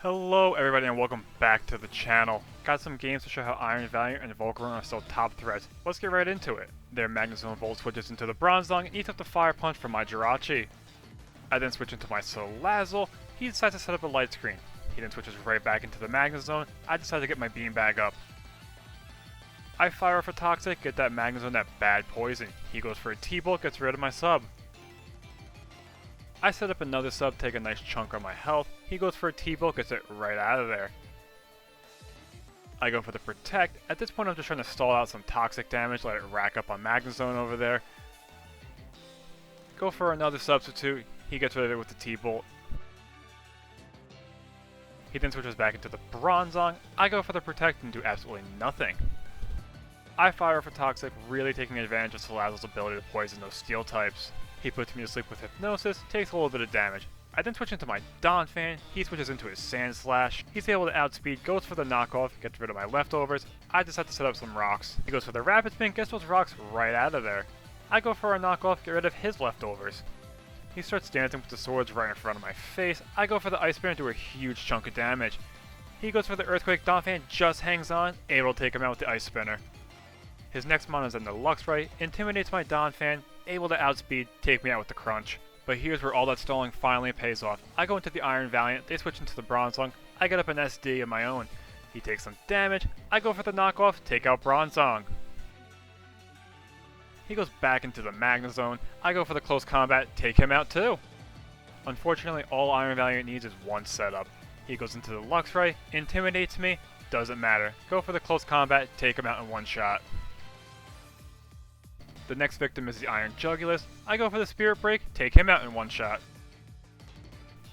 Hello everybody and welcome back to the channel. Got some games to show how Iron Valiant and VOLCARONA are still top threats. Let's get right into it. Their Magnezone Volt switches into the Bronze Lung and eats up the Fire Punch from my Jirachi. I then switch into my Salazzle. He decides to set up a light screen. He then switches right back into the Magnezone. I decide to get my beam bag up. I fire off a Toxic, get that Magnezone that bad poison. He goes for a T-Bolt, gets rid of my sub. I set up another sub, take a nice chunk on my health. He goes for a T-Bolt, gets it right out of there. I go for the Protect. At this point I'm just trying to stall out some toxic damage, let it rack up on Magnezone over there. Go for another substitute. He gets rid of it with the T-Bolt. He then switches back into the Bronzong. I go for the Protect and do absolutely nothing. I fire for Toxic, really taking advantage of Salazzle's ability to poison those steel types. He puts me to sleep with Hypnosis, takes a little bit of damage. I then switch into my Donphan, he switches into his Sand Slash. He's able to outspeed, goes for the knockoff, gets rid of my leftovers. I decide to set up some rocks. He goes for the Rapid Spin, gets those rocks right out of there. I go for a knockoff, get rid of his leftovers. He starts dancing with the swords right in front of my face. I go for the Ice Spin and do a huge chunk of damage. He goes for the Earthquake, Donphan just hangs on, able to take him out with the Ice Spinner. His next mon is in the Luxray, intimidates my Donphan, able to outspeed, take me out with the Crunch. But here's where all that stalling finally pays off. I go into the Iron Valiant, they switch into the Bronzong, I get up an SD of my own. He takes some damage, I go for the knockoff, take out Bronzong. He goes back into the Magnezone, I go for the close combat, take him out too. Unfortunately, all Iron Valiant needs is one setup. He goes into the Luxray, intimidates me, doesn't matter. Go for the close combat, take him out in one shot. The next victim is the Iron Jugulis. I go for the Spirit Break, take him out in one shot.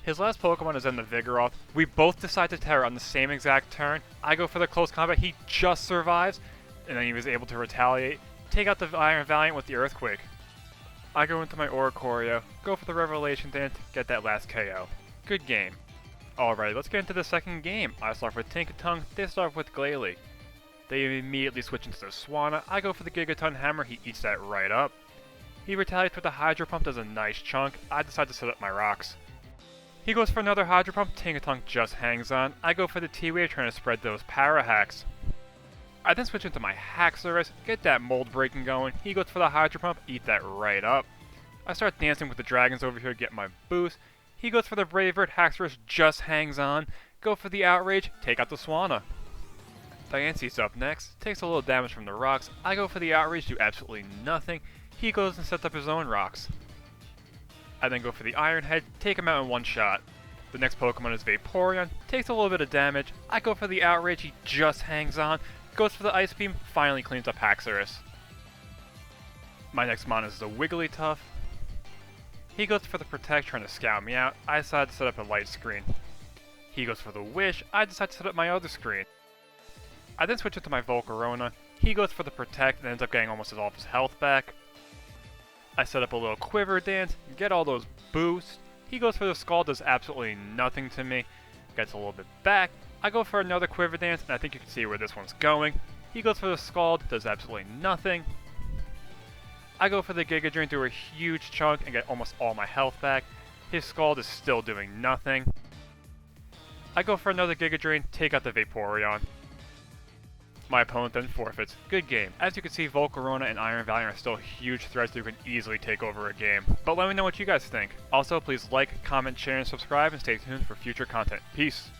His last Pokemon is in the Vigoroth. We both decide to Terra on the same exact turn. I go for the close combat, he just survives, and then he was able to retaliate. Take out the Iron Valiant with the Earthquake. I go into my Oricorio, go for the Revelation Dance, get that last KO. Good game. Alright, let's get into the second game. I start with Tinkaton, they start with Glalie. They immediately switch into the Swanna. I go for the Gigaton Hammer, he eats that right up. He retaliates with the Hydro Pump, does a nice chunk. I decide to set up my rocks. He goes for another Hydro Pump, Tinkaton just hangs on. I go for the T-Wave, trying to spread those Para Hacks. I then switch into my Haxorus, get that Mold Breaking going. He goes for the Hydro Pump, eat that right up. I start dancing with the dragons over here, get my boost. He goes for the Brave Bird, Haxorus just hangs on. Go for the Outrage, take out the Swanna. Diance's up next, takes a little damage from the rocks. I go for the Outrage, do absolutely nothing. He goes and sets up his own rocks. I then go for the Iron Head, take him out in one shot. The next Pokemon is Vaporeon, takes a little bit of damage. I go for the Outrage, he just hangs on. Goes for the Ice Beam, finally cleans up Haxorus. My next mon is the Wigglytuff. He goes for the Protect, trying to scout me out. I decide to set up a light screen. He goes for the Wish, I decide to set up my other screen. I then switch into my Volcarona. He goes for the Protect and ends up getting almost all of his health back. I set up a little Quiver Dance, get all those boosts. He goes for the Scald, does absolutely nothing to me. Gets a little bit back. I go for another Quiver Dance, and I think you can see where this one's going. He goes for the Scald, does absolutely nothing. I go for the Giga Drain, do a huge chunk, and get almost all my health back. His Scald is still doing nothing. I go for another Giga Drain, take out the Vaporeon. My opponent then forfeits. Good game. As you can see, Volcarona and Iron Valiant are still huge threats that can easily take over a game. But let me know what you guys think. Also, please like, comment, share, and subscribe, and stay tuned for future content. Peace!